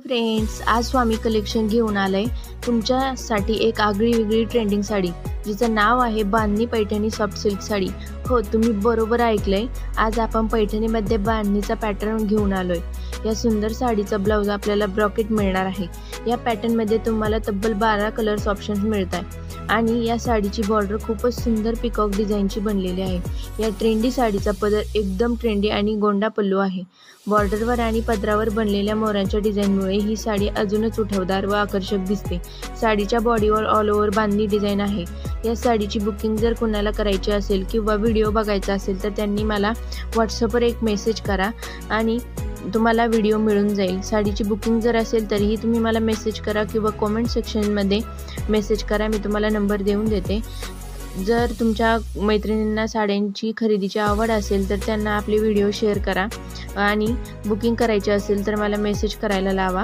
Friends, आज स्वामी collection घेऊन आलंय तुमच्यासाठी एक आगळी-वेगळी ट्रेंडिंग साडी, जिचं नाव आहे बांधणी पैठणी सॉफ्ट सिल्क साडी. हो, तुम्ही बरोबर ऐकलंय. आज आपण पैठणीमध्ये बांधणीचा पॅटर्न घेऊन आलोय. या सुंदर साडीचा ब्लाउज आपल्याला ब्रॉकेट मिळणार आहे. या पॅटर्नमध्ये तुम्हाला तब्बल 12 कलर्स ऑप्शन्स मिळतात आणि या साडीची बॉर्डर खूपच सुंदर पिकॉक डिझाईनची बनलेली आहे. या ट्रेंडी साडीचा पदर एकदम ट्रेंडी आणि गोंडा पल्लू आहे. बॉर्डरवर आणि पदरावर बनलेल्या मोरांच्या डिझाईनमुळे ही साडी अजूनच उठवदार व आकर्षक दिसते. साडीच्या बॉडीवर ऑल ओव्हर बांधणी डिझाईन आहे. या साडीची बुकिंग जर कुणाला करायची असेल किंवा व्हिडिओ बघायचा असेल तर त्यांनी मला व्हॉट्सअपवर एक मेसेज करा आणि तुम्हाला व्हिडिओ मिळून जाईल. साडीची बुकिंग जर असेल तरीही तुम्ही मला मेसेज करा किंवा कॉमेंट सेक्शनमध्ये मेसेज करा. मी तुम्हाला नंबर देऊन देते. जर तुमच्या मैत्रिणींना साड्यांची खरेदीची आवड असेल तर त्यांना आपले व्हिडिओ शेअर करा आणि बुकिंग करायची असेल तर मला मेसेज करायला लावा.